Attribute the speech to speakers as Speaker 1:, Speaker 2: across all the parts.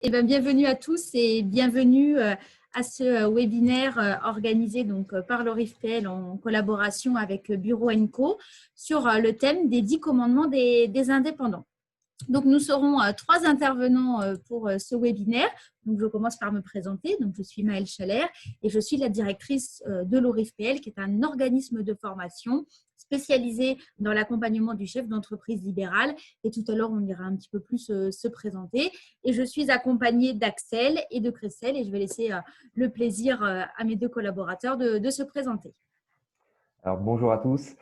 Speaker 1: Eh bien, bienvenue à tous et bienvenue à ce webinaire organisé par l'ORIF-PL en collaboration avec Bureau & Co sur le thème des 10 commandements des indépendants. Donc, nous serons trois intervenants pour ce webinaire. Donc, je commence par me présenter. Donc, je suis Maëlle Chalère et je suis la directrice de l'ORIF-PL, qui est un organisme de formation spécialisé dans l'accompagnement du chef d'entreprise libéral. Et tout à l'heure, on ira un petit peu plus se présenter. Et je suis accompagnée d'Axel et de Christelle et je vais laisser le plaisir à mes deux collaborateurs de se présenter.
Speaker 2: Alors, bonjour à tous.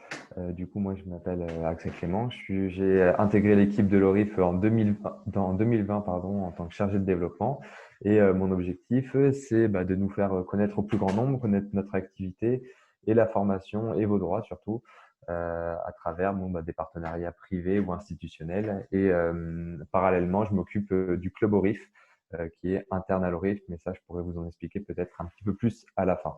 Speaker 2: Moi, je m'appelle Axel Clément. J'ai intégré l'équipe de l'ORIF en 2020 en tant que chargé de développement. Et mon objectif, c'est de nous faire connaître au plus grand nombre, connaître notre activité et la formation et vos droits surtout à travers des partenariats privés ou institutionnels. Et parallèlement, je m'occupe du club ORIF qui est interne à l'ORIF, mais ça, je pourrais vous en expliquer peut-être un petit peu plus à la fin.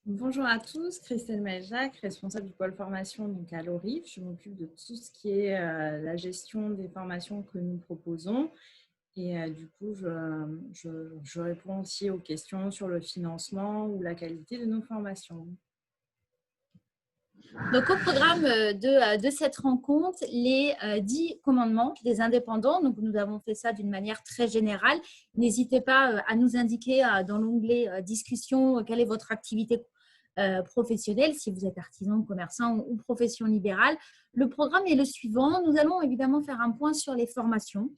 Speaker 3: Bonjour à tous, Christelle Majac, responsable du pôle formation à l'ORIF. Je m'occupe de tout ce qui est la gestion des formations que nous proposons. Et je réponds aussi aux questions sur le financement ou la qualité de nos formations.
Speaker 1: Donc, au programme de cette rencontre, les 10 commandements des indépendants. Donc, nous avons fait ça d'une manière très générale. N'hésitez pas à nous indiquer dans l'onglet discussion quelle est votre activité professionnelle, si vous êtes artisan, commerçant ou profession libérale. Le programme est le suivant. Nous allons évidemment faire un point sur les formations,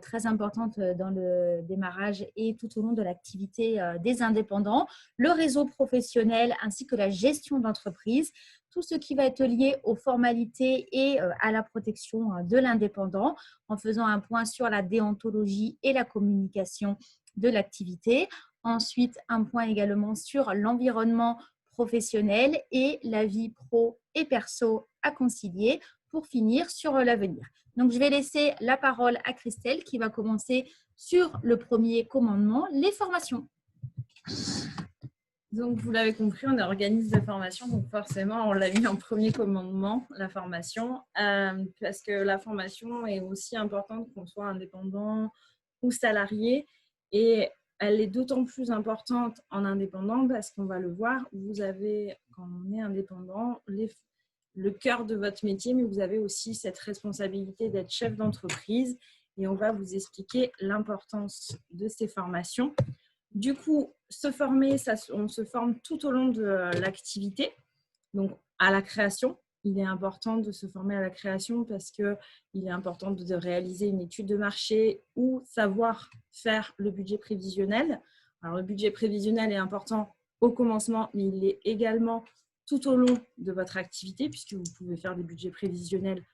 Speaker 1: très importantes dans le démarrage et tout au long de l'activité des indépendants, le réseau professionnel ainsi que la gestion d'entreprise, tout ce qui va être lié aux formalités et à la protection de l'indépendant, en faisant un point sur la déontologie et la communication de l'activité. Ensuite, un point également sur l'environnement professionnel et la vie pro et perso à concilier pour finir sur l'avenir. Donc, je vais laisser la parole à Christelle qui va commencer sur le premier commandement, les formations.
Speaker 3: Donc, vous l'avez compris, on est organisme de formation, donc forcément, on l'a mis en premier commandement, la formation, parce que la formation est aussi importante qu'on soit indépendant ou salarié, et elle est d'autant plus importante en indépendant parce qu'on va le voir, vous avez, quand on est indépendant, le cœur de votre métier, mais vous avez aussi cette responsabilité d'être chef d'entreprise, et on va vous expliquer l'importance de ces formations. Du coup, se former, on se forme tout au long de l'activité. Donc, à la création, il est important de se former à la création parce qu'il est important de réaliser une étude de marché ou savoir faire le budget prévisionnel. Alors, le budget prévisionnel est important au commencement, mais il est également tout au long de votre activité puisque vous pouvez faire des budgets prévisionnels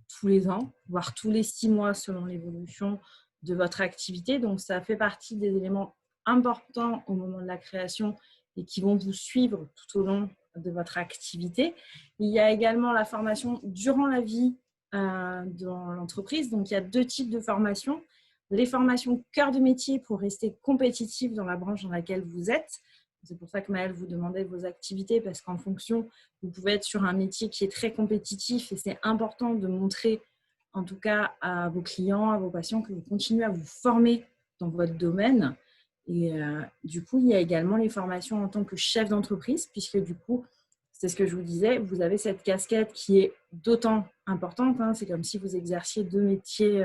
Speaker 3: tous les ans, voire tous les 6 mois selon l'évolution de votre activité. Donc, ça fait partie des éléments importants au moment de la création et qui vont vous suivre tout au long de votre activité. Il y a également la formation durant la vie dans l'entreprise. Donc, il y a 2 types de formations. Les formations cœur de métier pour rester compétitif dans la branche dans laquelle vous êtes. C'est pour ça que Maëlle vous demandait vos activités parce qu'en fonction, vous pouvez être sur un métier qui est très compétitif et c'est important de montrer, en tout cas à vos clients, à vos patients, que vous continuez à vous former dans votre domaine. Et du coup, il y a également les formations en tant que chef d'entreprise, puisque du coup, c'est ce que je vous disais, vous avez cette casquette qui est d'autant importante. C'est comme si vous exerciez 2 métiers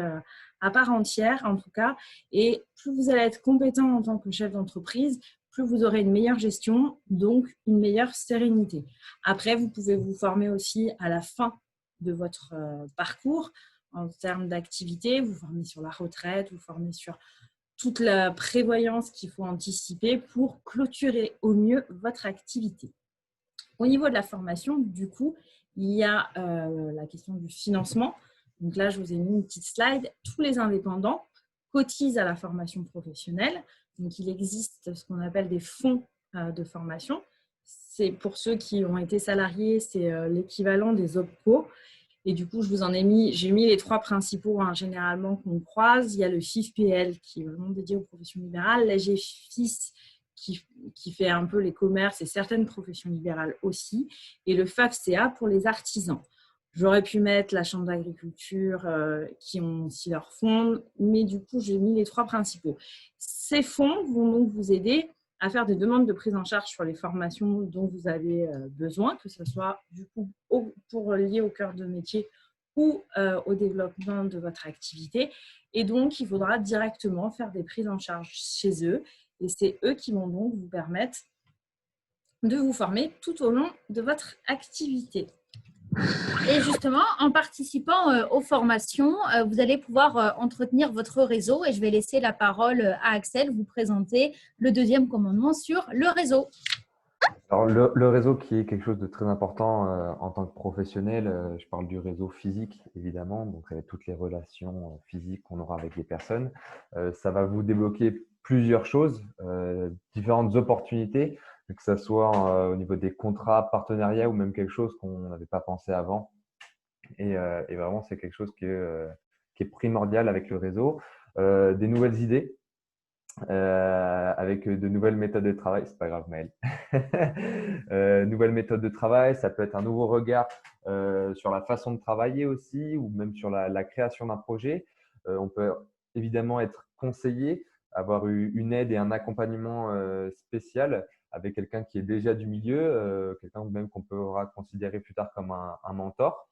Speaker 3: à part entière, en tout cas. Et plus vous allez être compétent en tant que chef d'entreprise, plus vous aurez une meilleure gestion, donc une meilleure sérénité. Après, vous pouvez vous former aussi à la fin de votre parcours en termes d'activité. Vous formez sur la retraite, vous formez sur toute la prévoyance qu'il faut anticiper pour clôturer au mieux votre activité. Au niveau de la formation, du coup, il y a la question du financement. Donc là, je vous ai mis une petite slide. Tous les indépendants cotisent à la formation professionnelle. Donc, il existe ce qu'on appelle des fonds de formation. C'est pour ceux qui ont été salariés, c'est l'équivalent des OPCO. Et du coup, j'ai mis les 3 principaux généralement qu'on croise. Il y a le FIF-PL qui est vraiment dédié aux professions libérales, l'AG-FIS qui fait un peu les commerces et certaines professions libérales aussi, et le FAFCA pour les artisans. J'aurais pu mettre la chambre d'agriculture qui ont aussi leur fonds, mais du coup, j'ai mis les 3 principaux. Ces fonds vont donc vous aider à faire des demandes de prise en charge sur les formations dont vous avez besoin, que ce soit du coup pour lier au cœur de métier ou au développement de votre activité. Et donc, il faudra directement faire des prises en charge chez eux. Et c'est eux qui vont donc vous permettre de vous former tout au long de votre activité.
Speaker 1: Et justement, en participant aux formations, vous allez pouvoir entretenir votre réseau et je vais laisser la parole à Axel vous présenter le deuxième commandement sur le réseau.
Speaker 2: Alors, le réseau qui est quelque chose de très important en tant que professionnel, je parle du réseau physique évidemment, donc avec toutes les relations physiques qu'on aura avec les personnes. Ça va vous débloquer plusieurs choses, différentes opportunités, que ce soit au niveau des contrats, partenariats ou même quelque chose qu'on n'avait pas pensé avant. Et vraiment, c'est quelque chose qui est primordial avec le réseau. Des nouvelles idées. Avec de nouvelles méthodes de travail, c'est pas grave Maël. Nouvelles méthodes de travail, ça peut être un nouveau regard sur la façon de travailler aussi, ou même sur la création d'un projet. On peut évidemment être conseillé, avoir eu une aide et un accompagnement spécial avec quelqu'un qui est déjà du milieu, quelqu'un même qu'on pourra considérer plus tard comme un mentor.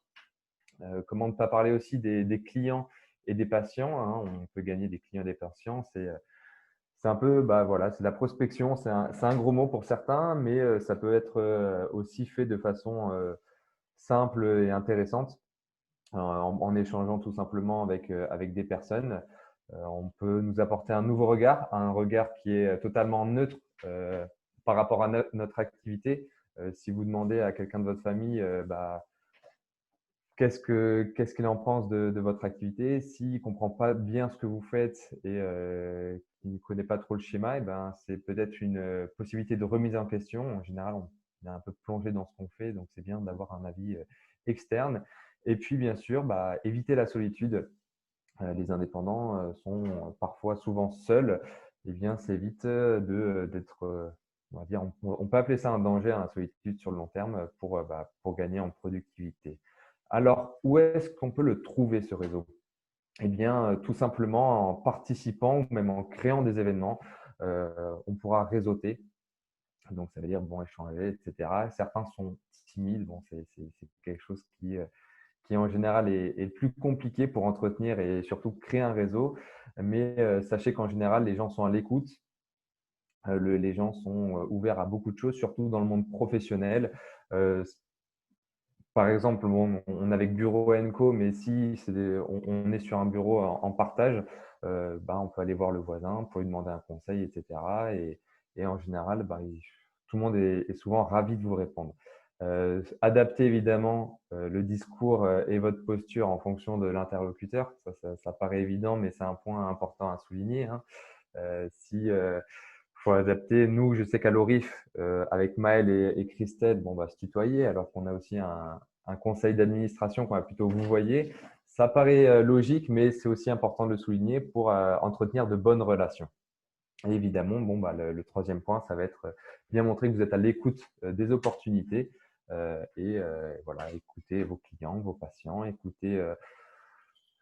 Speaker 2: Comment ne pas parler aussi des clients et des patients, hein. On peut gagner des clients et des patients, c'est un peu, voilà, c'est de la prospection, c'est un gros mot pour certains, mais ça peut être aussi fait de façon simple et intéressante en échangeant tout simplement avec des personnes. On peut nous apporter un nouveau regard, un regard qui est totalement neutre par rapport à notre activité. Si vous demandez à quelqu'un de votre famille, qu'est-ce qu'il en pense de votre activité? S'il ne comprend pas bien ce que vous faites et qu'il ne connaît pas trop le schéma, c'est peut-être une possibilité de remise en question. En général, on est un peu plongé dans ce qu'on fait, donc c'est bien d'avoir un avis externe. Et puis, bien sûr, éviter la solitude. Les indépendants sont parfois souvent seuls. Eh bien, c'est vite d'être, on va dire, on peut appeler ça un danger, hein, la solitude sur le long terme pour gagner en productivité. Alors, où est-ce qu'on peut le trouver, ce réseau? Eh bien, tout simplement en participant ou même en créant des événements, on pourra réseauter. Donc, ça veut dire échanger, etc. Certains sont timides. Bon, c'est quelque chose qui en général est le plus compliqué pour entretenir et surtout créer un réseau. Mais sachez qu'en général, les gens sont à l'écoute. Les gens sont ouverts à beaucoup de choses, surtout dans le monde professionnel. Par exemple, on est avec Bureau Co, mais si on est sur un bureau en partage, on peut aller voir le voisin pour lui demander un conseil, etc. Et en général, tout le monde est souvent ravi de vous répondre. Adaptez évidemment le discours et votre posture en fonction de l'interlocuteur. Ça paraît évident, mais c'est un point important à souligner, hein. Si faut adapter. Nous, je sais qu'à l'ORIF, avec Maël et Christelle, on va se tutoyer, alors qu'on a aussi un conseil d'administration qu'on va plutôt vous voyez. Ça paraît logique, mais c'est aussi important de le souligner pour entretenir de bonnes relations. Et évidemment, le troisième point, ça va être bien montrer que vous êtes à l'écoute des opportunités et voilà, écouter vos clients, vos patients, écouter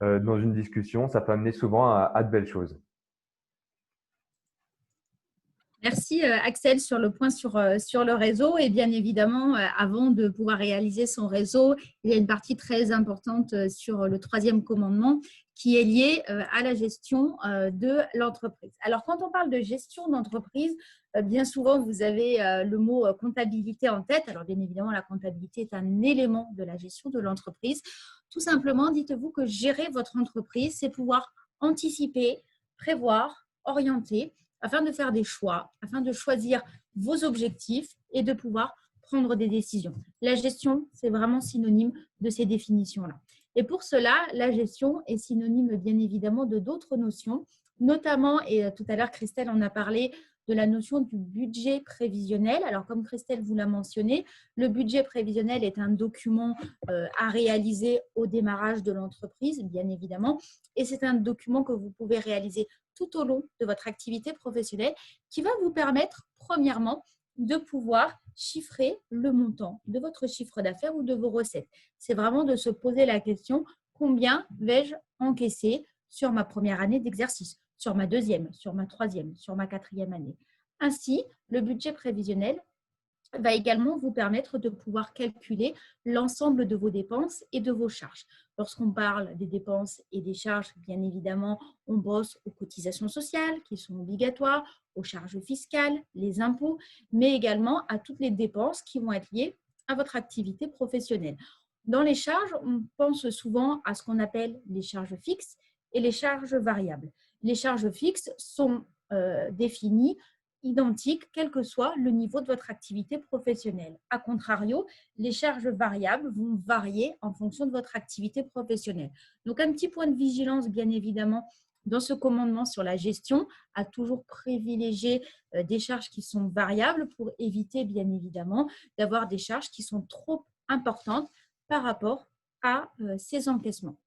Speaker 2: dans une discussion, ça peut amener souvent à de belles choses.
Speaker 1: Merci Axel sur le point sur le réseau. Et bien évidemment, avant de pouvoir réaliser son réseau, il y a une partie très importante sur le troisième commandement qui est liée à la gestion de l'entreprise. Alors, quand on parle de gestion d'entreprise, bien souvent, vous avez le mot comptabilité en tête. Alors, bien évidemment, la comptabilité est un élément de la gestion de l'entreprise. Tout simplement, dites-vous que gérer votre entreprise, c'est pouvoir anticiper, prévoir, orienter, afin de faire des choix, afin de choisir vos objectifs et de pouvoir prendre des décisions. La gestion, c'est vraiment synonyme de ces définitions-là. Et pour cela, la gestion est synonyme bien évidemment de d'autres notions, notamment, et tout à l'heure Christelle en a parlé, de la notion du budget prévisionnel. Alors, comme Christelle vous l'a mentionné, le budget prévisionnel est un document à réaliser au démarrage de l'entreprise, bien évidemment, et c'est un document que vous pouvez réaliser tout au long de votre activité professionnelle qui va vous permettre, premièrement, de pouvoir chiffrer le montant de votre chiffre d'affaires ou de vos recettes. C'est vraiment de se poser la question, combien vais-je encaisser sur ma première année d'exercice, sur ma deuxième, sur ma troisième, sur ma quatrième année. Ainsi, le budget prévisionnel va également vous permettre de pouvoir calculer l'ensemble de vos dépenses et de vos charges. Lorsqu'on parle des dépenses et des charges, bien évidemment, on bosse aux cotisations sociales qui sont obligatoires, aux charges fiscales, les impôts, mais également à toutes les dépenses qui vont être liées à votre activité professionnelle. Dans les charges, on pense souvent à ce qu'on appelle les charges fixes et les charges variables. Les charges fixes sont définies identique, quel que soit le niveau de votre activité professionnelle. A contrario, les charges variables vont varier en fonction de votre activité professionnelle. Donc, un petit point de vigilance, bien évidemment, dans ce commandement sur la gestion, à toujours privilégier des charges qui sont variables pour éviter, bien évidemment, d'avoir des charges qui sont trop importantes par rapport à ces encaissements.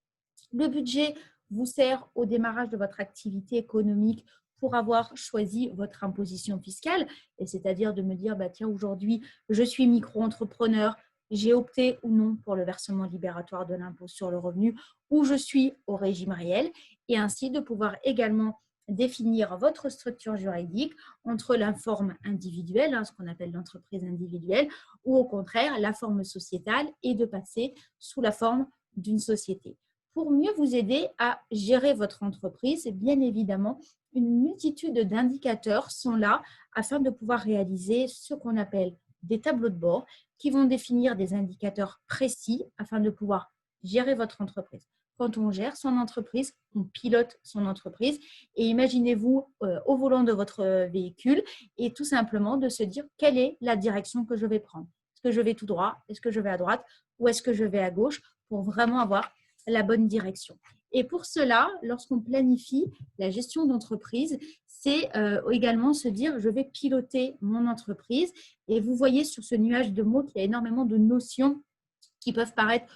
Speaker 1: Le budget vous sert au démarrage de votre activité économique pour avoir choisi votre imposition fiscale, et c'est-à-dire de me dire, tiens, aujourd'hui, je suis micro-entrepreneur, j'ai opté ou non pour le versement libératoire de l'impôt sur le revenu, ou je suis au régime réel, et ainsi de pouvoir également définir votre structure juridique entre la forme individuelle, ce qu'on appelle l'entreprise individuelle, ou au contraire la forme sociétale, et de passer sous la forme d'une société. Pour mieux vous aider à gérer votre entreprise, bien évidemment, une multitude d'indicateurs sont là afin de pouvoir réaliser ce qu'on appelle des tableaux de bord qui vont définir des indicateurs précis afin de pouvoir gérer votre entreprise. Quand on gère son entreprise, on pilote son entreprise et imaginez-vous au volant de votre véhicule et tout simplement de se dire quelle est la direction que je vais prendre. Est-ce que je vais tout droit? Est-ce que je vais à droite? Ou est-ce que je vais à gauche pour vraiment avoir la bonne direction? Et pour cela, lorsqu'on planifie la gestion d'entreprise, c'est également se dire je vais piloter mon entreprise. Et vous voyez sur ce nuage de mots qu'il y a énormément de notions qui peuvent paraître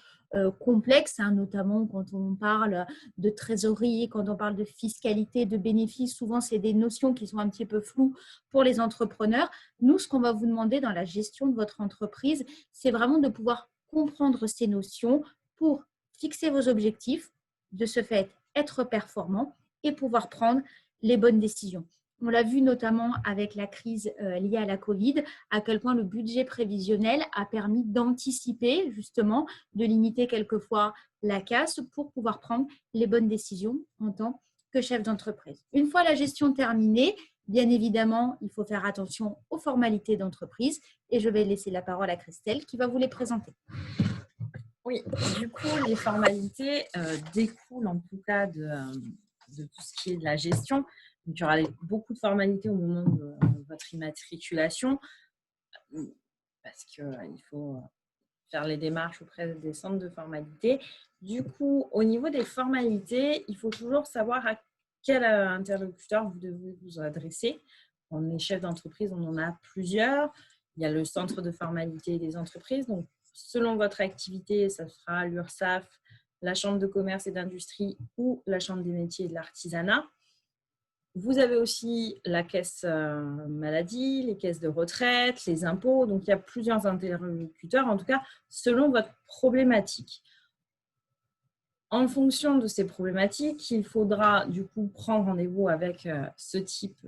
Speaker 1: complexes, notamment quand on parle de trésorerie, quand on parle de fiscalité, de bénéfices. Souvent, c'est des notions qui sont un petit peu floues pour les entrepreneurs. Nous, ce qu'on va vous demander dans la gestion de votre entreprise, c'est vraiment de pouvoir comprendre ces notions pour fixer vos objectifs, de ce fait être performant et pouvoir prendre les bonnes décisions. On l'a vu notamment avec la crise liée à la Covid, à quel point le budget prévisionnel a permis d'anticiper justement, de limiter quelquefois la casse pour pouvoir prendre les bonnes décisions en tant que chef d'entreprise. Une fois la gestion terminée, bien évidemment, il faut faire attention aux formalités d'entreprise et je vais laisser la parole à Christelle qui va vous les présenter.
Speaker 3: Oui, du coup, les formalités découlent en tout cas de tout ce qui est de la gestion. Donc, il y aura beaucoup de formalités au moment de votre immatriculation parce qu'il faut faire les démarches auprès des centres de formalités. Du coup, au niveau des formalités, il faut toujours savoir à quel interlocuteur vous devez vous adresser. On est chef d'entreprise, on en a plusieurs. Il y a le centre de formalité des entreprises. Donc, selon votre activité, ça sera l'URSSAF, la Chambre de commerce et d'industrie ou la Chambre des métiers et de l'artisanat. Vous avez aussi la caisse maladie, les caisses de retraite, les impôts. Donc, il y a plusieurs interlocuteurs, en tout cas, selon votre problématique. En fonction de ces problématiques, il faudra du coup prendre rendez-vous avec ce type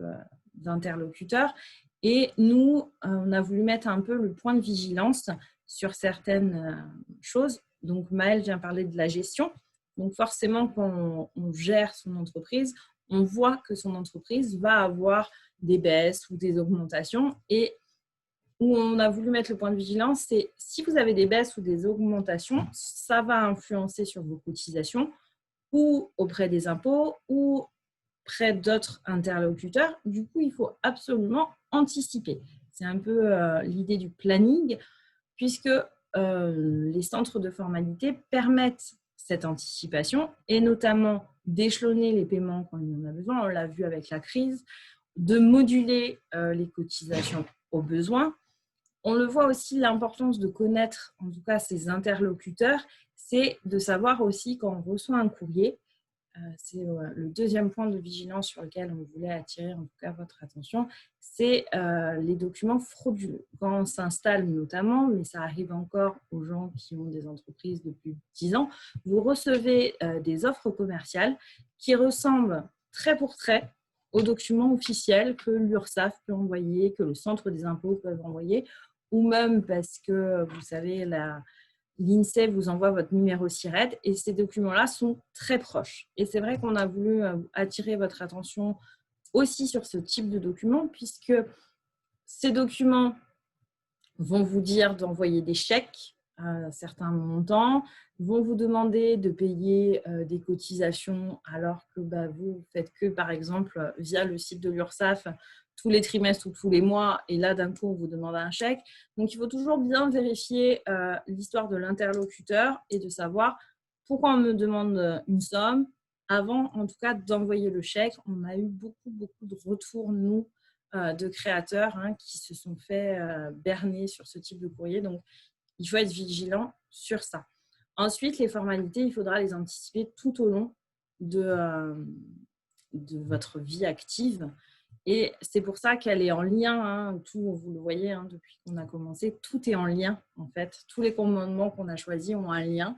Speaker 3: d'interlocuteur. Et nous, on a voulu mettre un peu le point de vigilance sur certaines choses. Donc, Maëlle vient parler de la gestion. Donc, forcément, quand on gère son entreprise, on voit que son entreprise va avoir des baisses ou des augmentations. Et où on a voulu mettre le point de vigilance, c'est si vous avez des baisses ou des augmentations, ça va influencer sur vos cotisations ou auprès des impôts ou près d'autres interlocuteurs. Du coup, il faut absolument anticiper. C'est un peu l'idée du planning, puisque les centres de formalité permettent cette anticipation et notamment d'échelonner les paiements quand il y en a besoin. On l'a vu avec la crise, de moduler les cotisations aux besoins. On le voit aussi, l'importance de connaître en tout cas ses interlocuteurs, c'est de savoir aussi quand on reçoit un courrier, c'est le deuxième point de vigilance sur lequel on voulait attirer en tout cas votre attention, c'est les documents frauduleux. Quand on s'installe notamment, mais ça arrive encore aux gens qui ont des entreprises depuis 10 ans, vous recevez des offres commerciales qui ressemblent trait pour trait aux documents officiels que l'URSSAF peut envoyer, que le Centre des impôts peut envoyer, ou même parce que, vous savez, l'INSEE vous envoie votre numéro SIRET et ces documents-là sont très proches. Et c'est vrai qu'on a voulu attirer votre attention aussi sur ce type de documents puisque ces documents vont vous dire d'envoyer des chèques à certains montants, vont vous demander de payer des cotisations alors que vous faites que, par exemple, via le site de l'URSSAF, tous les trimestres ou tous les mois, et là, d'un coup, on vous demande un chèque. Donc, il faut toujours bien vérifier l'histoire de l'interlocuteur et de savoir pourquoi on me demande une somme avant, en tout cas, d'envoyer le chèque. On a eu beaucoup de retours, nous, de créateurs qui se sont fait berner sur ce type de courrier. Donc, il faut être vigilant sur ça. Ensuite, les formalités, il faudra les anticiper tout au long de votre vie active. Et c'est pour ça qu'elle est en lien, tout, vous le voyez depuis qu'on a commencé, tout est en lien en fait. Tous les commandements qu'on a choisis ont un lien.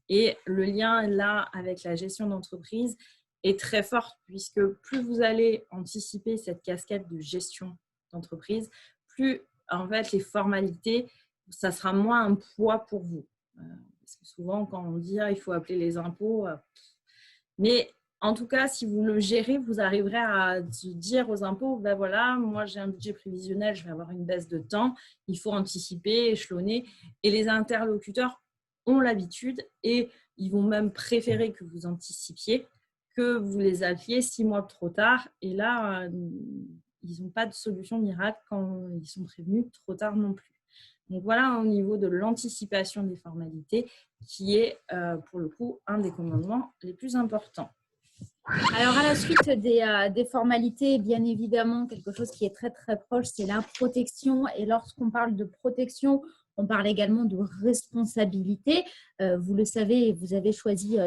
Speaker 3: Et le lien là avec la gestion d'entreprise est très fort puisque plus vous allez anticiper cette casquette de gestion d'entreprise, plus en fait les formalités, ça sera moins un poids pour vous. Parce que souvent quand on dit il faut appeler les impôts, mais en tout cas, si vous le gérez, vous arriverez à dire aux impôts, voilà, moi j'ai un budget prévisionnel, je vais avoir une baisse de temps, il faut anticiper, échelonner. Et les interlocuteurs ont l'habitude et ils vont même préférer que vous anticipiez que vous les appeliez 6 mois trop tard. Et là, ils n'ont pas de solution miracle quand ils sont prévenus trop tard non plus. Donc voilà au niveau de l'anticipation des formalités qui est pour le coup un des commandements les plus importants.
Speaker 1: Alors, à la suite des formalités, bien évidemment, quelque chose qui est très, très proche, c'est la protection. Et lorsqu'on parle de protection, on parle également de responsabilité. Vous le savez, vous avez choisi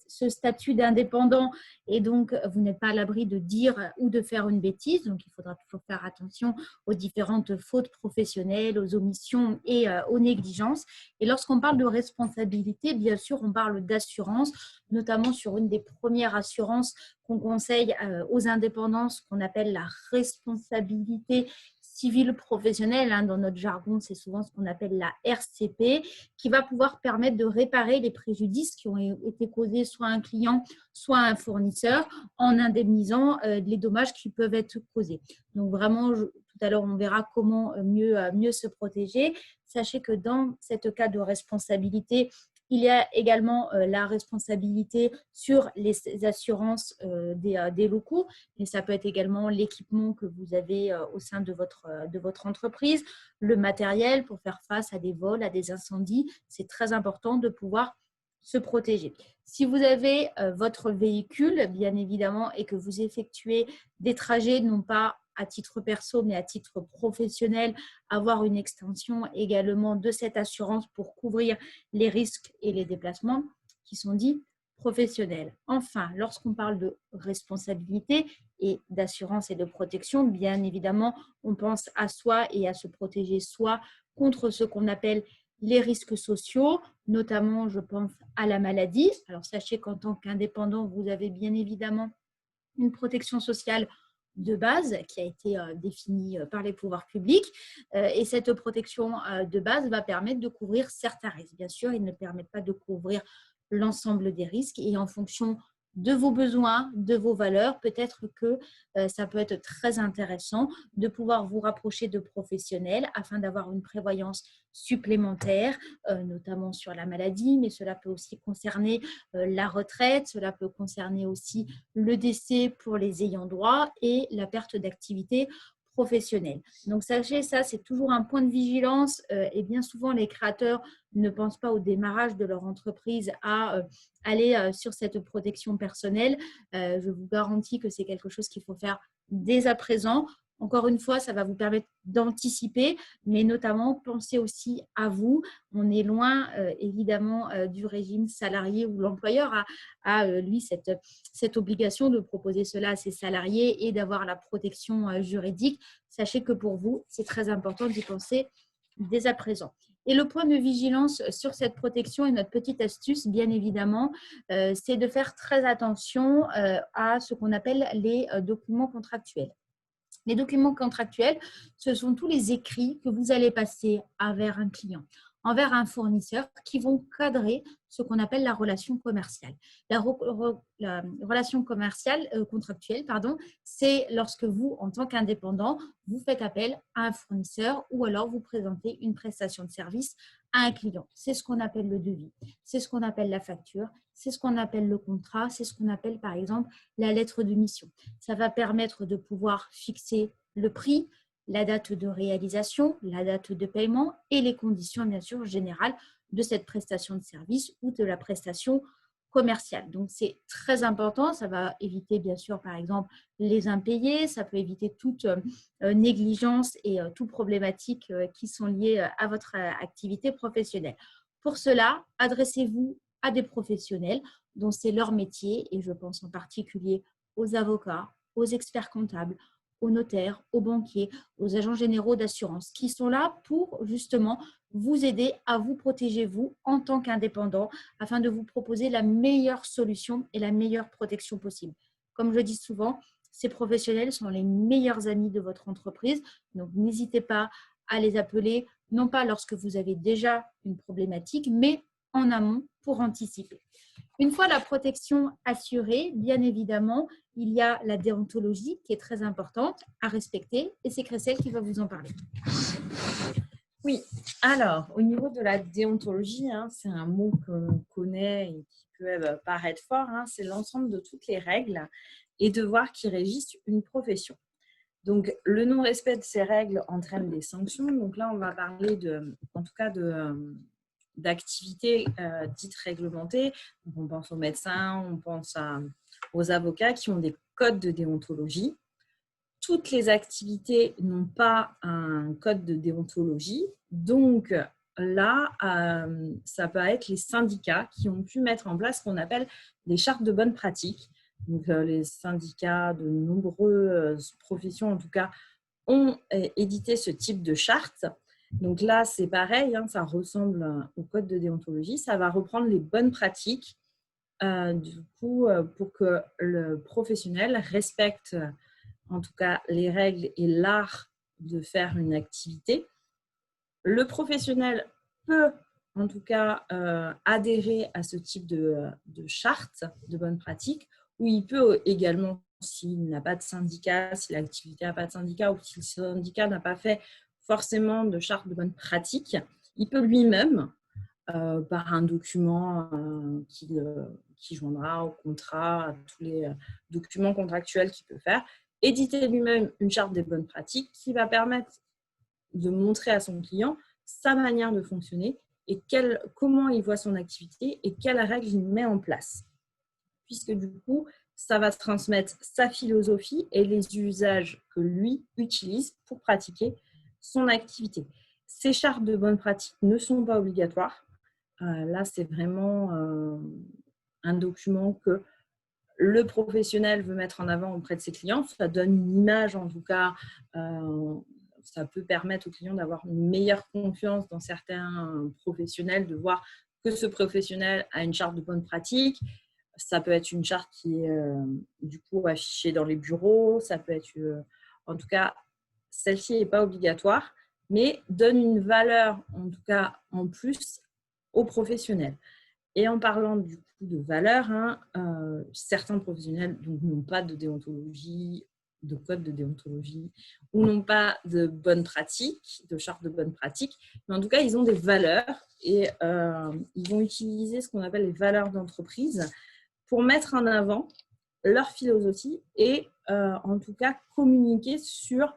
Speaker 1: ce statut d'indépendant et donc vous n'êtes pas à l'abri de dire ou de faire une bêtise. Donc, il faudra toujours faire attention aux différentes fautes professionnelles, aux omissions et aux négligences. Et lorsqu'on parle de responsabilité, bien sûr, on parle d'assurance, notamment sur une des premières assurances qu'on conseille aux indépendants, ce qu'on appelle la responsabilité civile professionnelle. Dans notre jargon, c'est souvent ce qu'on appelle la RCP, qui va pouvoir permettre de réparer les préjudices qui ont été causés soit à un client, soit à un fournisseur, en indemnisant les dommages qui peuvent être causés. Donc vraiment, tout à l'heure, on verra comment mieux se protéger. Sachez que dans cette cas de responsabilité, il y a également la responsabilité sur les assurances des locaux, mais ça peut être également l'équipement que vous avez au sein de votre entreprise, le matériel pour faire face à des vols, à des incendies. C'est très important de pouvoir se protéger. Si vous avez votre véhicule, bien évidemment, et que vous effectuez des trajets, non pas à titre perso, mais à titre professionnel, avoir une extension également de cette assurance pour couvrir les risques et les déplacements qui sont dits professionnels. Enfin, lorsqu'on parle de responsabilité et d'assurance et de protection, bien évidemment, on pense à soi et à se protéger soi contre ce qu'on appelle les risques sociaux, notamment, je pense à la maladie. Alors, sachez qu'en tant qu'indépendant, vous avez bien évidemment une protection sociale de base qui a été définie par les pouvoirs publics. Et cette protection de base va permettre de couvrir certains risques. Bien sûr, il ne permet pas de couvrir l'ensemble des risques et en fonction de vos besoins, de vos valeurs, peut-être que ça peut être très intéressant de pouvoir vous rapprocher de professionnels afin d'avoir une prévoyance supplémentaire, notamment sur la maladie, mais cela peut aussi concerner la retraite, cela peut concerner aussi le décès pour les ayants droit et la perte d'activité professionnelle. Donc, sachez, ça, c'est toujours un point de vigilance et bien souvent, les créateurs ne pensent pas au démarrage de leur entreprise à aller sur cette protection personnelle. Je vous garantis que c'est quelque chose qu'il faut faire dès à présent Encore une fois, ça va vous permettre d'anticiper, mais notamment penser aussi à vous. On est loin, évidemment, du régime salarié où l'employeur a lui, cette obligation de proposer cela à ses salariés et d'avoir la protection juridique. Sachez que pour vous, c'est très important d'y penser dès à présent. Et le point de vigilance sur cette protection et notre petite astuce, bien évidemment, c'est de faire très attention à ce qu'on appelle les documents contractuels. Les documents contractuels, ce sont tous les écrits que vous allez passer envers un client, envers un fournisseur qui vont cadrer ce qu'on appelle la relation commerciale. La relation commerciale contractuelle, c'est lorsque vous, en tant qu'indépendant, vous faites appel à un fournisseur ou alors vous présentez une prestation de service à un client. C'est ce qu'on appelle le devis, c'est ce qu'on appelle la facture, c'est ce qu'on appelle le contrat, c'est ce qu'on appelle par exemple la lettre de mission. Ça va permettre de pouvoir fixer le prix, la date de réalisation, la date de paiement et les conditions bien sûr générales de cette prestation de service ou de la prestation commerciale. Donc, c'est très important. Ça va éviter bien sûr par exemple les impayés, ça peut éviter toute négligence et toute problématique qui sont liées à votre activité professionnelle. Pour cela, adressez-vous à des professionnels dont c'est leur métier et je pense en particulier aux avocats, aux experts comptables, aux notaires, aux banquiers, aux agents généraux d'assurance qui sont là pour justement vous aider à vous protéger vous en tant qu'indépendant afin de vous proposer la meilleure solution et la meilleure protection possible. Comme je dis souvent, ces professionnels sont les meilleurs amis de votre entreprise, donc n'hésitez pas à les appeler, non pas lorsque vous avez déjà une problématique, mais en amont pour anticiper. Une fois la protection assurée, bien évidemment, il y a la déontologie qui est très importante à respecter et c'est Christelle qui va vous en parler.
Speaker 3: Oui, alors au niveau de la déontologie, c'est un mot que l'on connaît et qui peut paraître fort, c'est l'ensemble de toutes les règles et devoirs qui régissent une profession. Donc, le non-respect de ces règles entraîne des sanctions. Donc là, on va parler d'activités dites réglementées. Donc, on pense aux médecins, on pense aux avocats qui ont des codes de déontologie. Toutes les activités n'ont pas un code de déontologie. Donc là, ça peut être les syndicats qui ont pu mettre en place ce qu'on appelle des chartes de bonnes pratiques. Donc, les syndicats de nombreuses professions, en tout cas, ont édité ce type de charte. Donc là, c'est pareil, ça ressemble au code de déontologie. Ça va reprendre les bonnes pratiques, pour que le professionnel respecte, en tout cas, les règles et l'art de faire une activité. Le professionnel peut, en tout cas, adhérer à ce type de charte de bonnes pratiques, ou il peut également, s'il n'a pas de syndicat, si l'activité n'a pas de syndicat ou si le syndicat n'a pas fait forcément de charte de bonnes pratiques, il peut lui-même, par un document qui joindra au contrat, à tous les documents contractuels qu'il peut faire, éditer lui-même une charte des bonnes pratiques qui va permettre de montrer à son client sa manière de fonctionner et comment il voit son activité et quelles règles il met en place. Puisque du coup, ça va transmettre sa philosophie et les usages que lui utilise pour pratiquer son activité. Ces chartes de bonnes pratiques ne sont pas obligatoires. Là, c'est vraiment un document que le professionnel veut mettre en avant auprès de ses clients. Ça donne une image, en tout cas, ça peut permettre aux clients d'avoir une meilleure confiance dans certains professionnels, de voir que ce professionnel a une charte de bonne pratique. Ça peut être une charte qui est du coup affichée dans les bureaux. Ça peut être, en tout cas, celle-ci n'est pas obligatoire, mais donne une valeur, en tout cas en plus, aux professionnels. Et en parlant du coup de valeur, certains professionnels n'ont pas de déontologie, de code de déontologie, ou n'ont pas de bonnes pratiques, de charte de bonnes pratiques, mais en tout cas, ils ont des valeurs et ils vont utiliser ce qu'on appelle les valeurs d'entreprise pour mettre en avant leur philosophie et en tout cas communiquer sur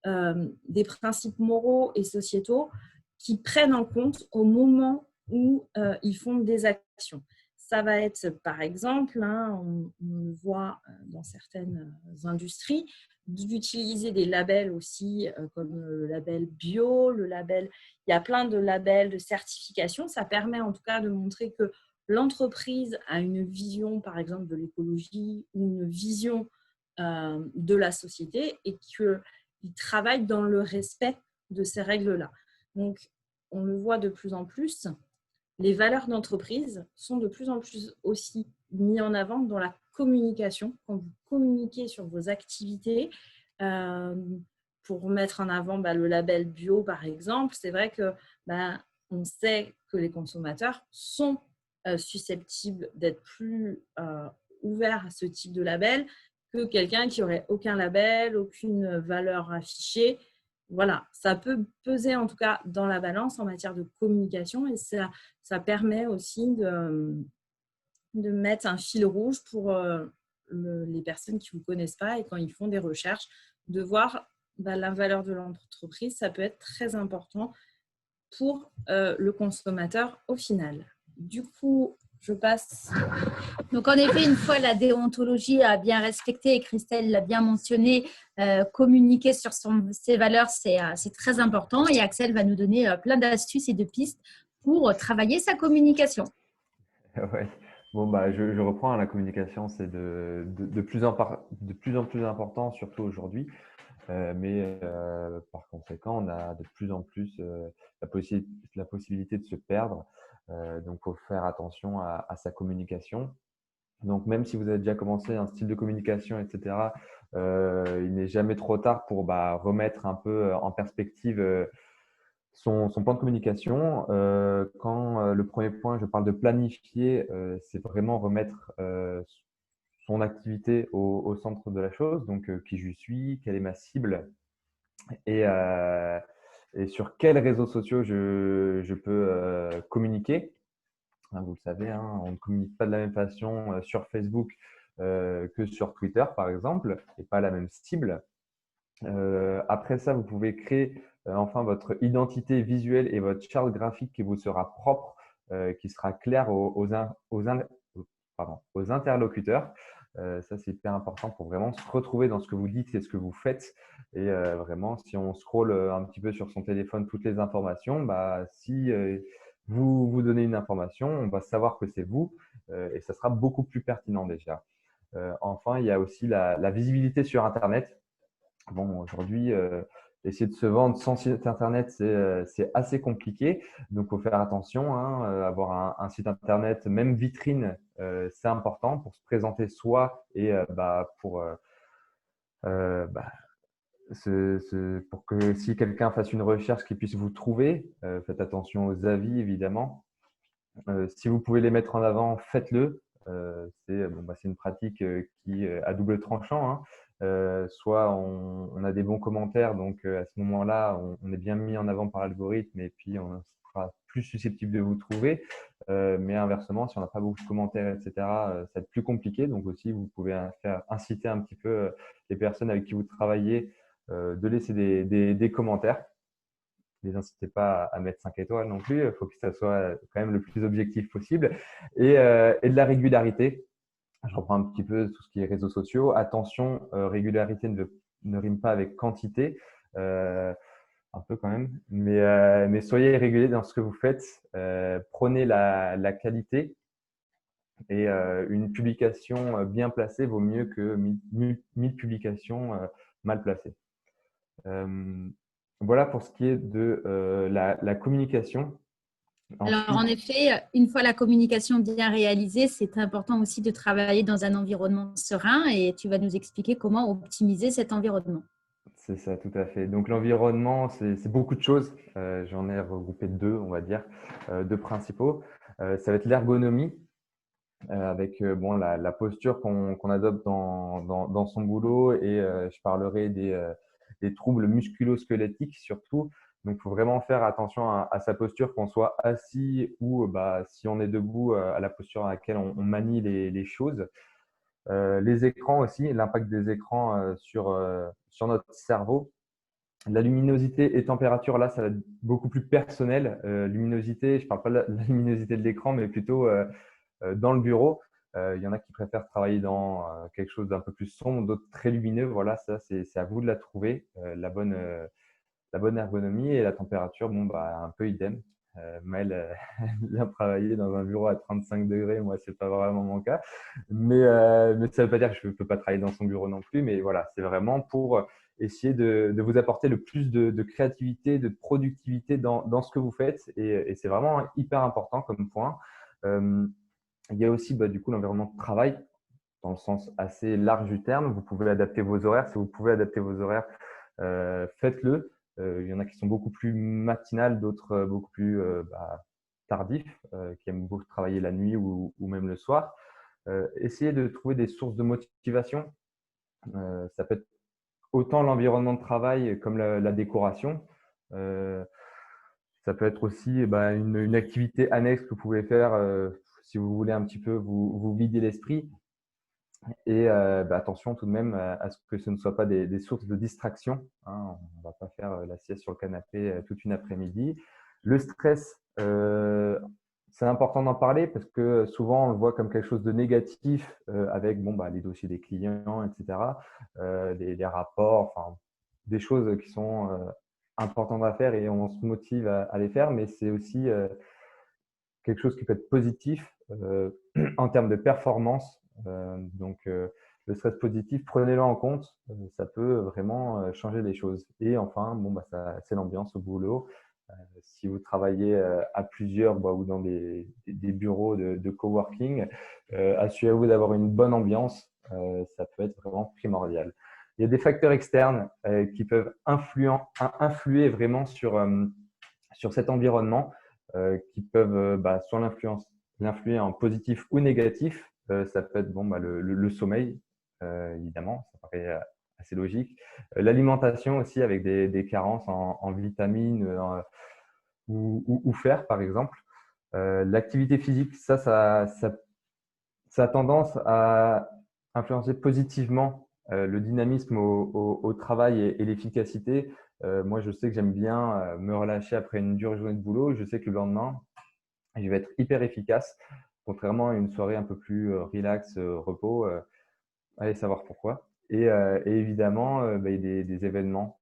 Speaker 3: des principes moraux et sociétaux qui prennent en compte au moment où ils font des actions. Ça va être, par exemple, on le voit dans certaines industries, d'utiliser des labels aussi, comme le label bio, il y a plein de labels de certification. Ça permet en tout cas de montrer que l'entreprise a une vision, par exemple, de l'écologie ou une vision de la société et qu'ils travaillent dans le respect de ces règles-là. Donc, on le voit de plus en plus, les valeurs d'entreprise sont de plus en plus aussi mises en avant dans la communication. Quand vous communiquez sur vos activités, pour mettre en avant le label bio, par exemple, c'est vrai que on sait que les consommateurs sont susceptibles d'être plus ouverts à ce type de label que quelqu'un qui aurait aucun label, aucune valeur affichée. Voilà, ça peut peser en tout cas dans la balance en matière de communication et ça permet aussi de mettre un fil rouge pour les personnes qui ne vous connaissent pas et quand ils font des recherches, de voir la valeur de l'entreprise. Ça peut être très important pour le consommateur au final. Du coup, je passe.
Speaker 1: Donc, en effet, une fois la déontologie bien respectée, et Christelle l'a bien mentionné, communiquer sur ses valeurs, c'est très important. Et Axel va nous donner plein d'astuces et de pistes pour travailler sa communication.
Speaker 2: Ouais. Bon, je reprends. La communication, c'est de plus en plus important, surtout aujourd'hui. Mais par conséquent, on a de plus en plus la possibilité de se perdre. Donc, il faut faire attention à sa communication. Donc, même si vous avez déjà commencé un style de communication, etc., il n'est jamais trop tard pour remettre un peu en perspective son plan de communication. Quand le premier point, je parle de planifier, c'est vraiment remettre son activité au centre de la chose. Donc, qui je suis, quelle est ma cible et, et sur quels réseaux sociaux je peux communiquer. Vous le savez, hein, on ne communique pas de la même façon sur Facebook que sur Twitter, par exemple, et pas la même cible. Après ça, vous pouvez créer enfin votre identité visuelle et votre charte graphique qui vous sera propre, qui sera claire aux interlocuteurs. Ça, c'est hyper important pour vraiment se retrouver dans ce que vous dites et ce que vous faites. Et vraiment, si on scrolle un petit peu sur son téléphone toutes les informations, si vous vous donnez une information, on va savoir que c'est vous et ça sera beaucoup plus pertinent déjà. Enfin, il y a aussi la visibilité sur Internet. Bon, aujourd'hui, essayer de se vendre sans site internet, c'est assez compliqué. Donc, il faut faire attention, hein, avoir un site internet, même vitrine, c'est important pour se présenter soi et euh, bah, pour que si quelqu'un fasse une recherche, qu'il puisse vous trouver. Faites attention aux avis, évidemment. Si vous pouvez les mettre en avant, faites-le. C'est une pratique qui à double tranchant, hein. Soit on a des bons commentaires, donc à ce moment-là, on est bien mis en avant par l'algorithme et puis on sera plus susceptible de vous trouver. Mais inversement, si on n'a pas beaucoup de commentaires, etc., ça va être plus compliqué. Donc aussi, vous pouvez inciter un petit peu les personnes avec qui vous travaillez de laisser des commentaires. Ne les incitez pas à mettre 5 étoiles non plus. Il faut que ça soit quand même le plus objectif possible. Et de la régularité. Je reprends un petit peu tout ce qui est réseaux sociaux. Attention, régularité ne rime pas avec quantité. Un peu quand même. Mais soyez réguliers dans ce que vous faites. Prenez la qualité. Et une publication bien placée vaut mieux que 1000 publications mal placées. Voilà pour ce qui est de la communication.
Speaker 1: Alors, en effet, une fois la communication bien réalisée, c'est important aussi de travailler dans un environnement serein et tu vas nous expliquer comment optimiser cet environnement.
Speaker 2: C'est ça, tout à fait. Donc, l'environnement, c'est beaucoup de choses. J'en ai regroupé deux, on va dire, deux principaux. Ça va être l'ergonomie, avec la posture qu'on adopte dans son boulot et je parlerai des troubles musculo-squelettiques surtout. Donc, il faut vraiment faire attention à sa posture, qu'on soit assis ou si on est debout, à la posture à laquelle on manie les choses. Les écrans aussi, l'impact des écrans sur notre cerveau. La luminosité et température, là, ça va être beaucoup plus personnel. Luminosité, je ne parle pas de la luminosité de l'écran, mais plutôt dans le bureau. Il y en a qui préfèrent travailler dans quelque chose d'un peu plus sombre, d'autres très lumineux. Voilà, ça, c'est à vous de la trouver, la bonne ergonomie et la température, bon, bah, un peu idem. Maëlle vient travailler dans un bureau à 35 degrés. Moi, c'est pas vraiment mon cas. Mais ça ne veut pas dire que je ne peux pas travailler dans son bureau non plus. Mais voilà, c'est vraiment pour essayer de vous apporter le plus de créativité, de productivité dans ce que vous faites. Et c'est vraiment hyper important comme point. Il y a aussi du coup l'environnement de travail dans le sens assez large du terme. Vous pouvez adapter vos horaires. Si vous pouvez adapter vos horaires, faites-le. Il y en a qui sont beaucoup plus matinales, d'autres beaucoup plus tardifs, qui aiment beaucoup travailler la nuit ou même le soir. Essayez de trouver des sources de motivation. Ça peut être autant l'environnement de travail comme la décoration. Ça peut être aussi une activité annexe que vous pouvez faire si vous voulez un petit peu vous vider l'esprit. Et attention tout de même à ce que ce ne soit pas des sources de distraction. Hein. On ne va pas faire la sieste sur le canapé toute une après-midi. Le stress, c'est important d'en parler parce que souvent on le voit comme quelque chose de négatif avec les dossiers des clients, etc. Les rapports, enfin, des choses qui sont importantes à faire et on se motive à les faire, mais c'est aussi quelque chose qui peut être positif en termes de performance. Le stress positif, prenez-le en compte. Ça peut vraiment changer les choses. Et enfin, c'est l'ambiance au boulot. Si vous travaillez à plusieurs ou dans des bureaux de coworking, assurez-vous d'avoir une bonne ambiance. Ça peut être vraiment primordial. Il y a des facteurs externes qui peuvent influer vraiment sur cet environnement, qui peuvent soit l'influer en positif ou négatif. Ça peut être le sommeil, évidemment, ça paraît assez logique. L'alimentation aussi avec des carences en vitamines ou fer, par exemple. L'activité physique, ça a tendance à influencer positivement le dynamisme au travail et l'efficacité. Moi, je sais que j'aime bien me relâcher après une dure journée de boulot. Je sais que le lendemain, je vais être hyper efficace, contrairement à une soirée un peu plus relax, repos. Allez savoir pourquoi. Et évidemment, il y a des événements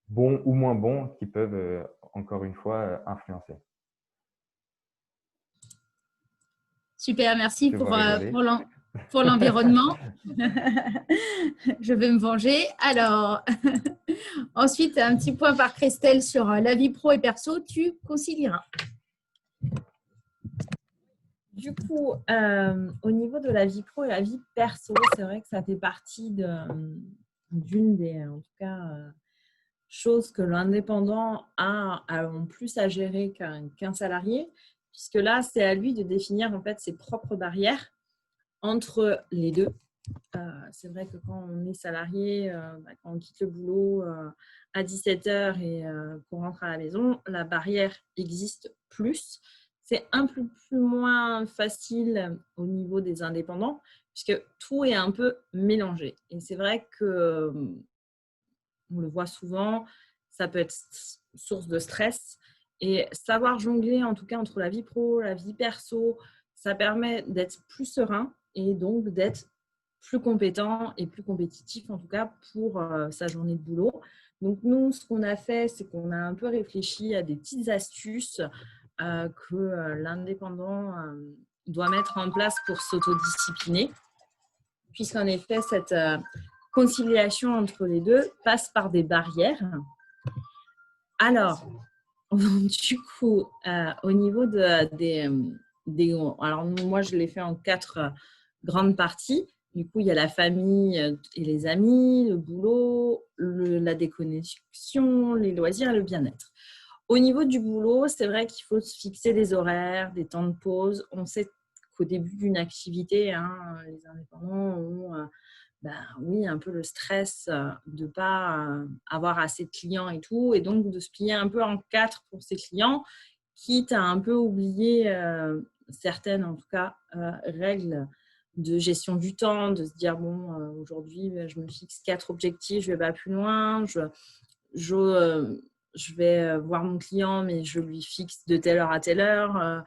Speaker 2: bons ou moins bons qui peuvent, encore une fois, influencer.
Speaker 1: Super, merci
Speaker 2: Je vois rigoler.
Speaker 1: pour l'environnement. Je vais me venger. Alors, ensuite, un petit point par Christelle sur la vie pro et perso. Tu concilieras.
Speaker 3: Du coup, au niveau de la vie pro et la vie perso, c'est vrai que ça fait partie d'une des, en tout cas, choses que l'indépendant a en plus à gérer qu'un salarié, puisque là, c'est à lui de définir en fait ses propres barrières entre les deux. C'est vrai que quand on est salarié, quand on quitte le boulot à 17h et qu'on rentre à la maison, la barrière existe plus. C'est un peu plus moins facile au niveau des indépendants, puisque tout est un peu mélangé. Et c'est vrai que on le voit souvent, ça peut être source de stress. Et savoir jongler, en tout cas, entre la vie pro, la vie perso, ça permet d'être plus serein et donc d'être plus compétent et plus compétitif, en tout cas, pour sa journée de boulot. Donc, nous, ce qu'on a fait, c'est qu'on a un peu réfléchi à des petites astuces que l'indépendant doit mettre en place pour s'autodiscipliner, puisqu'en effet, cette conciliation entre les deux passe par des barrières. Alors, du coup, au niveau des alors moi, je l'ai fait en 4 grandes parties. Du coup, il y a la famille et les amis, le boulot, la déconnexion, les loisirs et le bien-être. Au niveau du boulot, c'est vrai qu'il faut se fixer des horaires, des temps de pause. On sait qu'au début d'une activité, les indépendants ont un peu le stress de ne pas avoir assez de clients et tout, et donc de se plier un peu en 4 pour ses clients, quitte à un peu oublier certaines, en tout cas, règles de gestion du temps, de se dire, aujourd'hui, je me fixe 4 objectifs, je ne vais pas plus loin, je vais voir mon client, mais je lui fixe de telle heure à telle heure.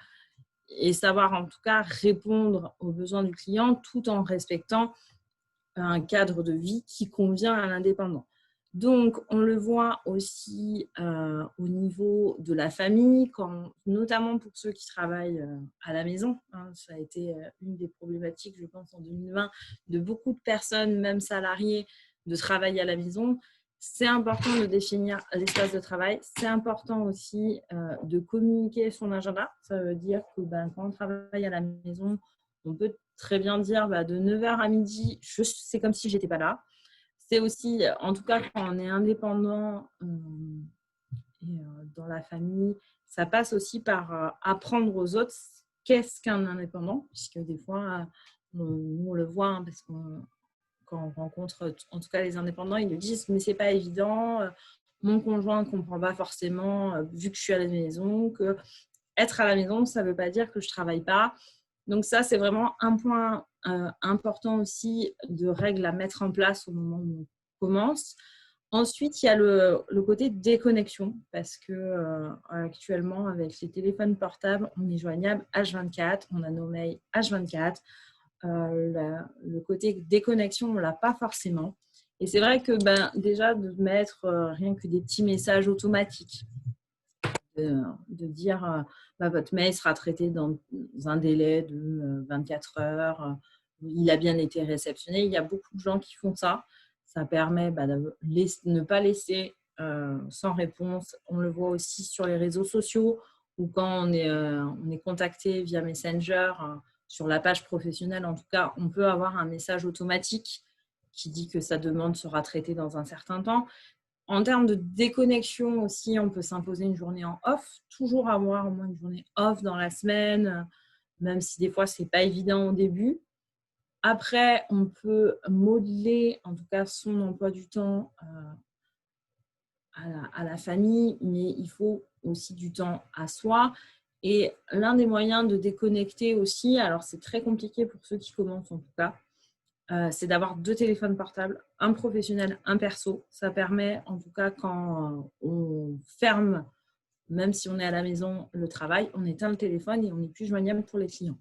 Speaker 3: et savoir en tout cas répondre aux besoins du client tout en respectant un cadre de vie qui convient à l'indépendant. Donc, on le voit aussi au niveau de la famille, notamment pour ceux qui travaillent à la maison. Ça a été une des problématiques, je pense, en 2020, de beaucoup de personnes, même salariées, de travailler à la maison. C'est important de définir l'espace de travail. C'est important aussi de communiquer son agenda. Ça veut dire que quand on travaille à la maison, on peut très bien dire de 9 h à midi, c'est comme si je n'étais pas là. C'est aussi, en tout cas, quand on est indépendant et dans la famille, ça passe aussi par apprendre aux autres qu'est-ce qu'un indépendant, puisque des fois, nous, on le voit, parce que quand on rencontre, en tout cas, les indépendants, ils nous disent « mais c'est pas évident, mon conjoint ne comprend pas forcément, vu que je suis à la maison, que être à la maison, ça ne veut pas dire que je ne travaille pas ». Donc ça, c'est vraiment un point important aussi de règles à mettre en place au moment où on commence. Ensuite, il y a le côté déconnexion parce que actuellement, avec les téléphones portables, on est joignable H24, on a nos mails H24. Le côté déconnexion, on ne l'a pas forcément. Et c'est vrai que déjà, de mettre rien que des petits messages automatiques, de dire votre mail sera traité dans un délai de 24 heures, il a bien été réceptionné. Il y a beaucoup de gens qui font ça. Ça permet de ne pas laisser sans réponse. On le voit aussi sur les réseaux sociaux ou quand on est contacté via Messenger, sur la page professionnelle en tout cas, on peut avoir un message automatique qui dit que sa demande sera traitée dans un certain temps. En termes de déconnexion aussi, on peut s'imposer une journée en off, toujours avoir au moins une journée off dans la semaine, même si des fois, ce n'est pas évident au début. Après, on peut modeler, en tout cas, son emploi du temps à la famille, mais il faut aussi du temps à soi. Et l'un des moyens de déconnecter aussi, alors c'est très compliqué pour ceux qui commencent en tout cas, c'est d'avoir 2 téléphones portables, un professionnel, un perso. Ça permet, en tout cas, quand on ferme, même si on est à la maison, le travail, on éteint le téléphone et on n'est plus joignable pour les clients.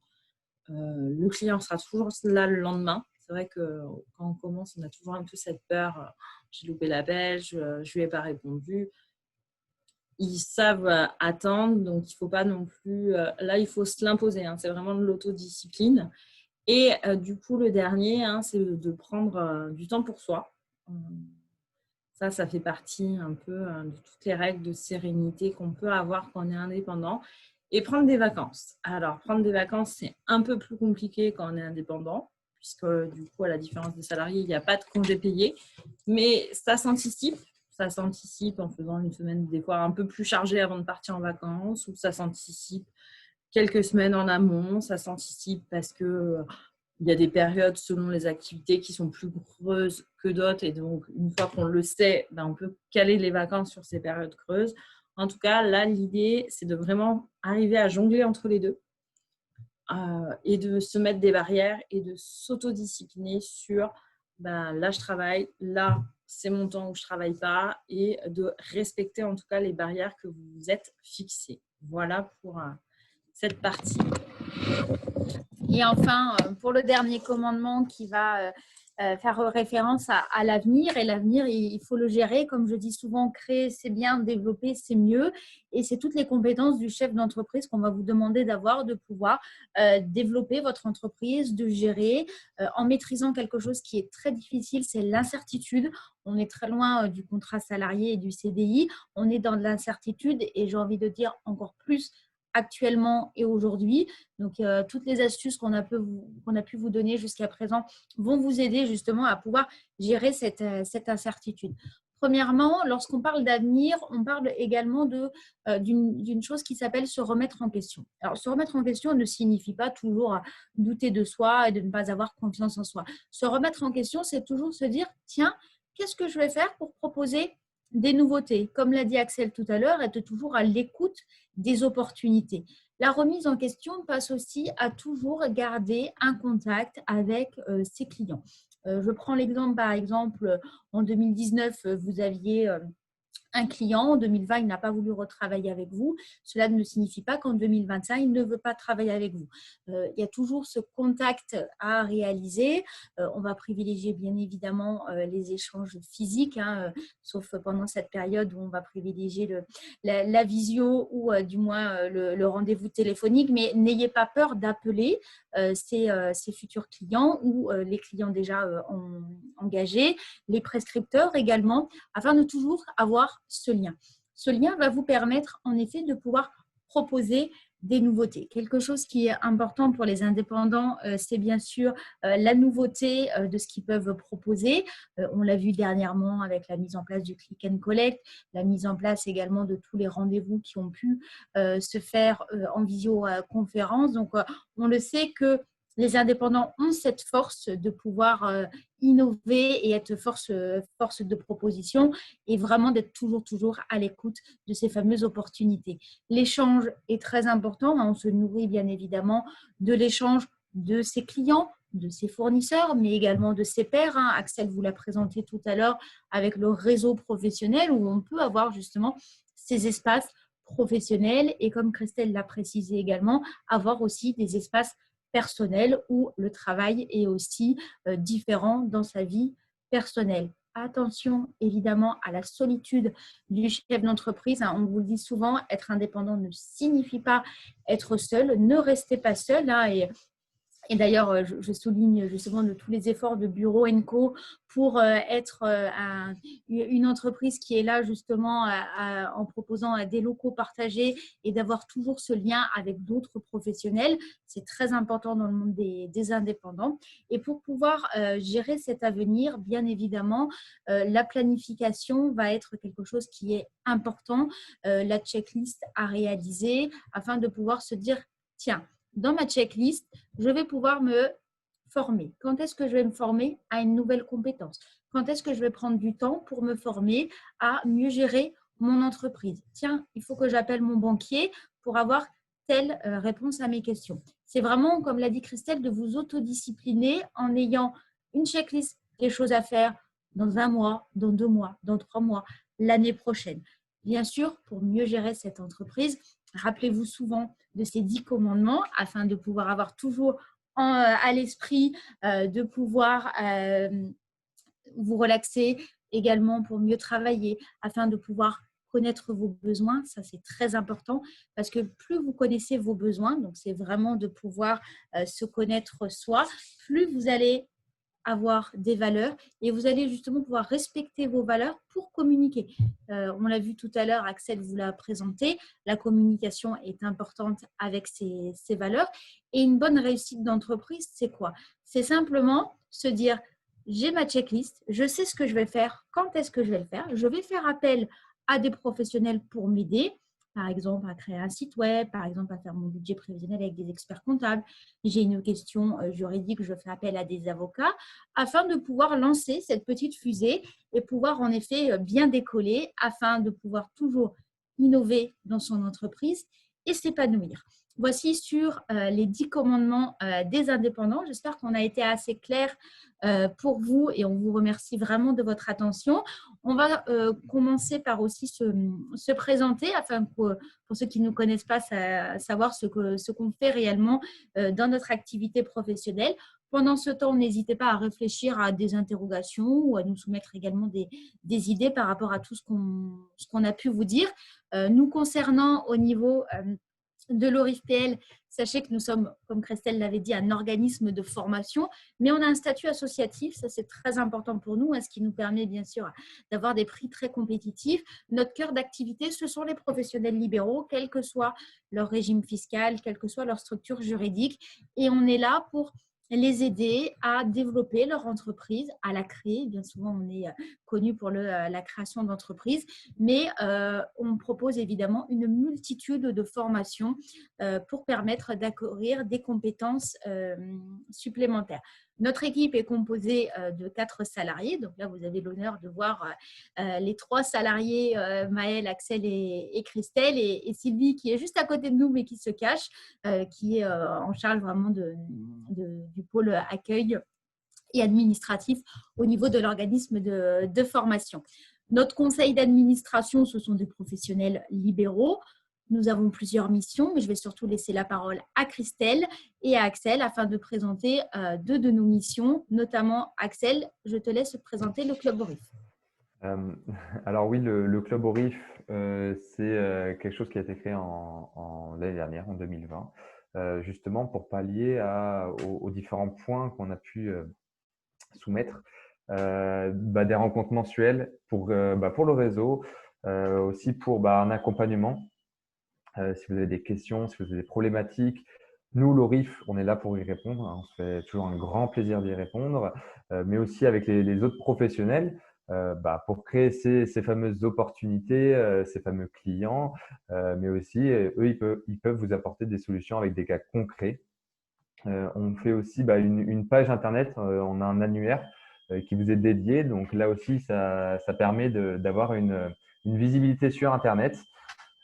Speaker 3: Le client sera toujours là le lendemain. C'est vrai que quand on commence, on a toujours un peu cette peur. J'ai loupé l'appel, je ne lui ai pas répondu. Ils savent attendre, donc il ne faut pas non plus… là, il faut se l'imposer. C'est vraiment de l'autodiscipline. Et du coup, le dernier, c'est de prendre du temps pour soi. Ça fait partie un peu de toutes les règles de sérénité qu'on peut avoir quand on est indépendant. Et prendre des vacances. Alors, prendre des vacances, c'est un peu plus compliqué quand on est indépendant, puisque du coup, à la différence des salariés, il n'y a pas de congé payé. Mais ça s'anticipe. Ça s'anticipe en faisant une semaine des fois un peu plus chargée avant de partir en vacances, ou ça s'anticipe quelques semaines en amont, ça s'anticipe parce que il y a des périodes selon les activités qui sont plus creuses que d'autres et donc une fois qu'on le sait, on peut caler les vacances sur ces périodes creuses. En tout cas, là, l'idée, c'est de vraiment arriver à jongler entre les deux et de se mettre des barrières et de s'autodiscipliner sur là, je travaille, là, c'est mon temps où je ne travaille pas et de respecter en tout cas les barrières que vous vous êtes fixées. Voilà pour cette partie.
Speaker 1: Et enfin, pour le dernier commandement qui va faire référence à l'avenir. Et l'avenir, il faut le gérer. Comme je dis souvent, créer, c'est bien, développer, c'est mieux. Et c'est toutes les compétences du chef d'entreprise qu'on va vous demander d'avoir, de pouvoir développer votre entreprise, de gérer en maîtrisant quelque chose qui est très difficile, c'est l'incertitude. On est très loin du contrat salarié et du CDI. On est dans de l'incertitude et j'ai envie de dire encore plus actuellement et aujourd'hui. Donc, toutes les astuces qu'on a pu vous donner jusqu'à présent vont vous aider justement à pouvoir gérer cette incertitude. Premièrement, lorsqu'on parle d'avenir, on parle également d'une chose qui s'appelle se remettre en question. Alors, se remettre en question ne signifie pas toujours douter de soi et de ne pas avoir confiance en soi. Se remettre en question, c'est toujours se dire, tiens, qu'est-ce que je vais faire pour proposer des nouveautés? Comme l'a dit Axel tout à l'heure, être toujours à l'écoute des opportunités. La remise en question passe aussi à toujours garder un contact avec ses clients. Je prends l'exemple, par exemple, en 2019, vous aviez un client, en 2020, il n'a pas voulu retravailler avec vous. Cela ne signifie pas qu'en 2025, il ne veut pas travailler avec vous. Il y a toujours ce contact à réaliser. On va privilégier bien évidemment les échanges physiques, sauf pendant cette période où on va privilégier la visio ou du moins le rendez-vous téléphonique. Mais n'ayez pas peur d'appeler ces futurs clients ou les clients déjà engagés, les prescripteurs également, afin de toujours avoir ce lien. Ce lien va vous permettre en effet de pouvoir proposer des nouveautés. Quelque chose qui est important pour les indépendants, c'est bien sûr la nouveauté de ce qu'ils peuvent proposer. On l'a vu dernièrement avec la mise en place du click and collect, la mise en place également de tous les rendez-vous qui ont pu se faire en visioconférence. Donc, on le sait que les indépendants ont cette force de pouvoir innover et être force de proposition et vraiment d'être toujours à l'écoute de ces fameuses opportunités. L'échange est très important. On se nourrit bien évidemment de l'échange de ses clients, de ses fournisseurs, mais également de ses pairs. Axel vous l'a présenté tout à l'heure avec le réseau professionnel où on peut avoir justement ces espaces professionnels et comme Christelle l'a précisé également, avoir aussi des espaces personnel où le travail est aussi différent dans sa vie personnelle. Attention évidemment à la solitude du chef d'entreprise. On vous le dit souvent, être indépendant ne signifie pas être seul. Ne restez pas seul. Et d'ailleurs, je souligne justement de tous les efforts de Bureau & Co pour être une entreprise qui est là justement en proposant des locaux partagés et d'avoir toujours ce lien avec d'autres professionnels. C'est très important dans le monde des indépendants. Et pour pouvoir gérer cet avenir, bien évidemment, la planification va être quelque chose qui est important, la checklist à réaliser afin de pouvoir se dire, tiens, dans ma checklist, je vais pouvoir me former. Quand est-ce que je vais me former à une nouvelle compétence? Quand est-ce que je vais prendre du temps pour me former à mieux gérer mon entreprise? Tiens, il faut que j'appelle mon banquier pour avoir telle réponse à mes questions. C'est vraiment, comme l'a dit Christelle, de vous autodiscipliner en ayant une checklist des choses à faire dans 1 mois, dans 2 mois, dans 3 mois, l'année prochaine. Bien sûr, pour mieux gérer cette entreprise, rappelez-vous souvent de ces 10 commandements afin de pouvoir avoir toujours à l'esprit de pouvoir vous relaxer également pour mieux travailler afin de pouvoir connaître vos besoins. Ça, c'est très important parce que plus vous connaissez vos besoins, donc c'est vraiment de pouvoir se connaître soi, plus vous allez avoir des valeurs et vous allez justement pouvoir respecter vos valeurs pour communiquer. On l'a vu tout à l'heure, Axel vous l'a présenté, la communication est importante avec ces valeurs et une bonne réussite d'entreprise, c'est quoi? C'est simplement se dire, j'ai ma checklist, je sais ce que je vais faire, quand est-ce que je vais le faire, je vais faire appel à des professionnels pour m'aider, par exemple à créer un site web, par exemple à faire mon budget prévisionnel avec des experts comptables. J'ai une question juridique, je fais appel à des avocats afin de pouvoir lancer cette petite fusée et pouvoir en effet bien décoller afin de pouvoir toujours innover dans son entreprise et s'épanouir. Voici sur les 10 commandements des indépendants. J'espère qu'on a été assez clair pour vous et on vous remercie vraiment de votre attention. On va commencer par aussi se présenter afin que, pour ceux qui ne nous connaissent pas, savoir ce qu'on fait réellement dans notre activité professionnelle. Pendant ce temps, n'hésitez pas à réfléchir à des interrogations ou à nous soumettre également des idées par rapport à tout ce qu'on a pu vous dire. Nous concernant au niveau de l'ORIF-PL, sachez que nous sommes, comme Christelle l'avait dit, un organisme de formation, mais on a un statut associatif, ça c'est très important pour nous, ce qui nous permet bien sûr d'avoir des prix très compétitifs. Notre cœur d'activité, ce sont les professionnels libéraux, quel que soit leur régime fiscal, quelle que soit leur structure juridique, et on est là pour les aider à développer leur entreprise, à la créer. Bien souvent, on est connu pour la création d'entreprises, mais on propose évidemment une multitude de formations pour permettre d'acquérir des compétences supplémentaires. Notre équipe est composée de 4 salariés. Donc là, vous avez l'honneur de voir les 3 salariés, Maëlle, Axel et Christelle, et Sylvie qui est juste à côté de nous, mais qui se cache, qui est en charge vraiment du pôle accueil et administratif au niveau de l'organisme de formation. Notre conseil d'administration, ce sont des professionnels libéraux. Nous avons plusieurs missions, mais je vais surtout laisser la parole à Christelle et à Axel afin de présenter deux de nos missions, notamment Axel, je te laisse présenter le Club Orif.
Speaker 2: Euh, alors oui, le Club Orif, c'est quelque chose qui a été créé l'année dernière, en 2020, justement pour pallier aux différents points qu'on a pu soumettre. Des rencontres mensuelles pour le réseau, aussi pour un accompagnement. Si vous avez des questions, si vous avez des problématiques, nous, l'ORIF, on est là pour y répondre. On se fait toujours un grand plaisir d'y répondre, mais aussi avec les autres professionnels pour créer ces fameuses opportunités, ces fameux clients, mais aussi, eux, ils peuvent vous apporter des solutions avec des cas concrets. On fait aussi une page Internet, on a un annuaire qui vous est dédié. Donc là aussi, ça permet d'avoir une visibilité sur Internet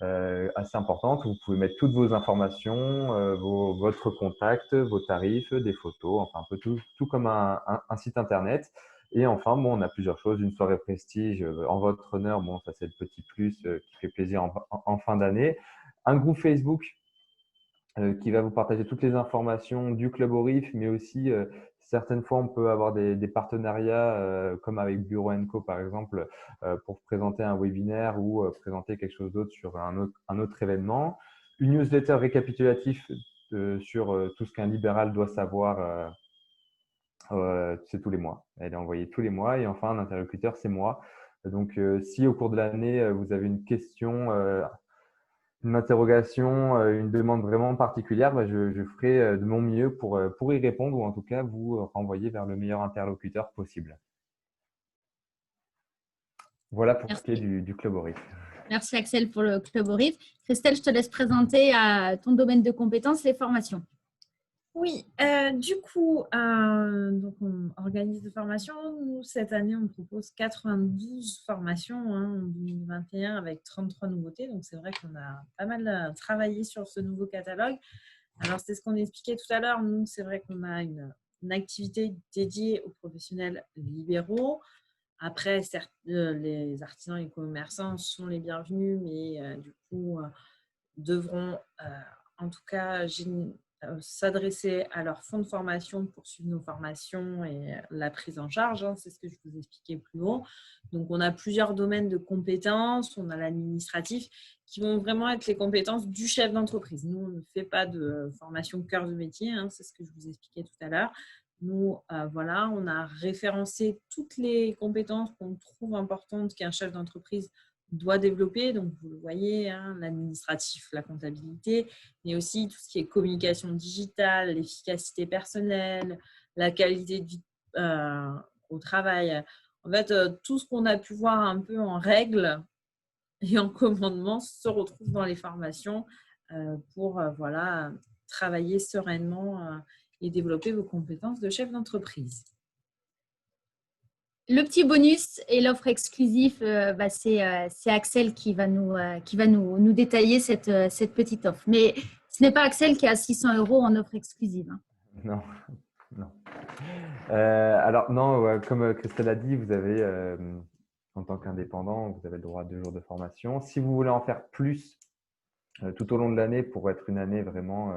Speaker 2: assez importante. Vous pouvez mettre toutes vos informations, votre contact, vos tarifs, des photos, enfin un peu tout comme un site Internet. Et enfin, on a plusieurs choses. Une soirée prestige en votre honneur. Bon, ça c'est le petit plus qui fait plaisir en fin d'année. Un groupe Facebook qui va vous partager toutes les informations du Club Orif, mais aussi certaines fois on peut avoir des partenariats comme avec Bureau & Co par exemple pour présenter un webinaire ou présenter quelque chose d'autre sur un autre événement. Une newsletter récapitulative sur tout ce qu'un libéral doit savoir, c'est tous les mois. Elle est envoyée tous les mois. Et enfin, un interlocuteur, c'est moi. Donc, si au cours de l'année, vous avez une question, une interrogation, une demande vraiment particulière, je ferai de mon mieux pour y répondre ou en tout cas vous renvoyer vers le meilleur interlocuteur possible. Voilà pour ce qui est du Club Orif.
Speaker 1: Merci Axel pour le Club Orif. Christelle, je te laisse présenter à ton domaine de compétences, les formations.
Speaker 3: Oui, du coup, donc on organise des formations. Nous, cette année, on propose 92 formations en 2021 avec 33 nouveautés. Donc, c'est vrai qu'on a pas mal travaillé sur ce nouveau catalogue. Alors, c'est ce qu'on expliquait tout à l'heure. Nous, c'est vrai qu'on a une activité dédiée aux professionnels libéraux. Après, certes, les artisans et commerçants sont les bienvenus, mais du coup, devront en tout cas s'adresser à leur fonds de formation pour suivre nos formations et la prise en charge. C'est ce que je vous expliquais plus haut. Donc, on a plusieurs domaines de compétences. On a l'administratif qui vont vraiment être les compétences du chef d'entreprise. Nous, on ne fait pas de formation cœur de métier. C'est ce que je vous expliquais tout à l'heure. Nous, voilà, on a référencé toutes les compétences qu'on trouve importantes qu'un chef d'entreprise doit développer. Donc, vous le voyez, l'administratif, la comptabilité, mais aussi tout ce qui est communication digitale, l'efficacité personnelle, la qualité de vie au travail. En fait, tout ce qu'on a pu voir un peu en règle et en commandement se retrouve dans les formations pour travailler sereinement et développer vos compétences de chef d'entreprise.
Speaker 1: Le petit bonus et l'offre exclusive, c'est Axel qui va nous détailler cette petite offre. Mais ce n'est pas Axel qui a 600 € en offre exclusive.
Speaker 2: Non. Alors non, comme Christelle a dit, vous avez, en tant qu'indépendant, vous avez le droit à 2 jours de formation. Si vous voulez en faire plus tout au long de l'année pour être une année vraiment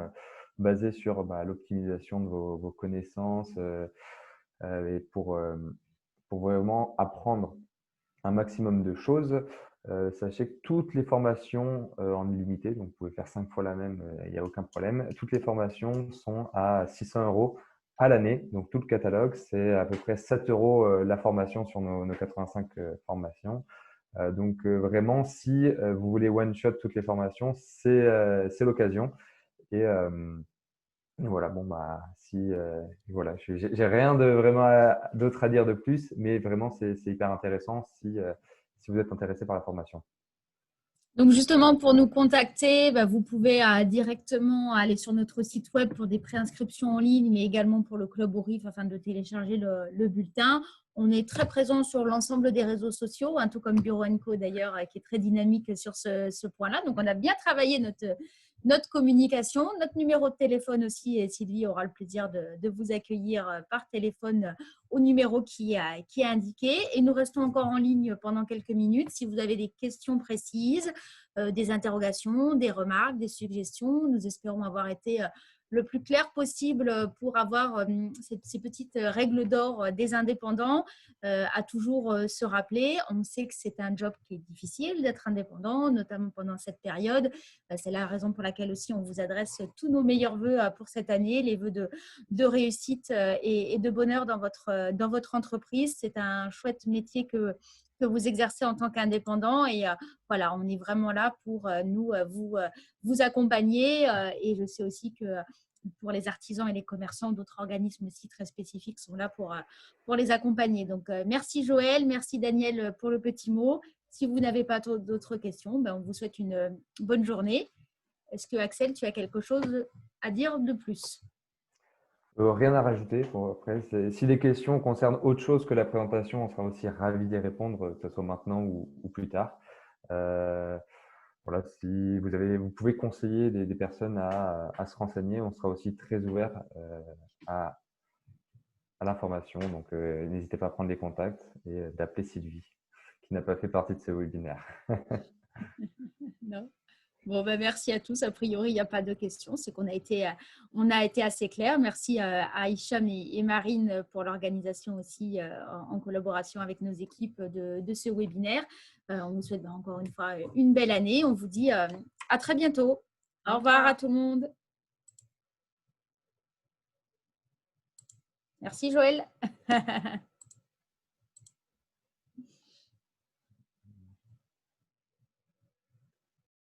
Speaker 2: basée sur l'optimisation de vos connaissances et pour vraiment apprendre un maximum de choses, sachez que toutes les formations en illimité, donc vous pouvez faire 5 fois la même, il n'y a aucun problème. Toutes les formations sont à 600 € à l'année. Donc, tout le catalogue, c'est à peu près 7 € la formation sur nos 85 formations. Donc, vraiment, si vous voulez one-shot toutes les formations, c'est l'occasion. Et voilà, voilà, j'ai rien de vraiment d'autre à dire de plus, mais vraiment, c'est hyper intéressant si vous êtes intéressé par la formation.
Speaker 1: Donc, justement, pour nous contacter, vous pouvez directement aller sur notre site web pour des préinscriptions en ligne, mais également pour le Club Orif afin de télécharger le bulletin. On est très présent sur l'ensemble des réseaux sociaux, tout comme Bureau & Co d'ailleurs, qui est très dynamique sur ce point-là. Donc, on a bien travaillé notre communication, notre numéro de téléphone aussi. Et Sylvie aura le plaisir de vous accueillir par téléphone au numéro qui est indiqué. Et nous restons encore en ligne pendant quelques minutes. Si vous avez des questions précises, des interrogations, des remarques, des suggestions, nous espérons avoir été le plus clair possible pour avoir ces petites règles d'or des indépendants à toujours se rappeler. On sait que c'est un job qui est difficile d'être indépendant, notamment pendant cette période. C'est la raison pour laquelle aussi on vous adresse tous nos meilleurs vœux pour cette année, les vœux de réussite et de bonheur dans votre entreprise. C'est un chouette métier que vous exercez en tant qu'indépendant et voilà, on est vraiment là pour vous accompagner et je sais aussi que pour les artisans et les commerçants, d'autres organismes aussi très spécifiques sont là pour les accompagner. Donc, merci Joël, merci Daniel pour le petit mot. Si vous n'avez pas d'autres questions, on vous souhaite une bonne journée. Est-ce que Axel, tu as quelque chose à dire de plus ?
Speaker 2: Rien à rajouter. Après, si les questions concernent autre chose que la présentation, on sera aussi ravis d'y répondre, que ce soit maintenant ou plus tard. Voilà, si vous pouvez conseiller des personnes à se renseigner, on sera aussi très ouvert à l'information. Donc, n'hésitez pas à prendre des contacts et d'appeler Sylvie, qui n'a pas fait partie de ce webinaire.
Speaker 1: Non. Bon, merci à tous. A priori, il n'y a pas de questions. C'est qu'on a été assez clair. Merci à Hicham et Marine pour l'organisation aussi en collaboration avec nos équipes de ce webinaire. On vous souhaite encore une fois une belle année. On vous dit à très bientôt. Au revoir à tout le monde. Merci Joël.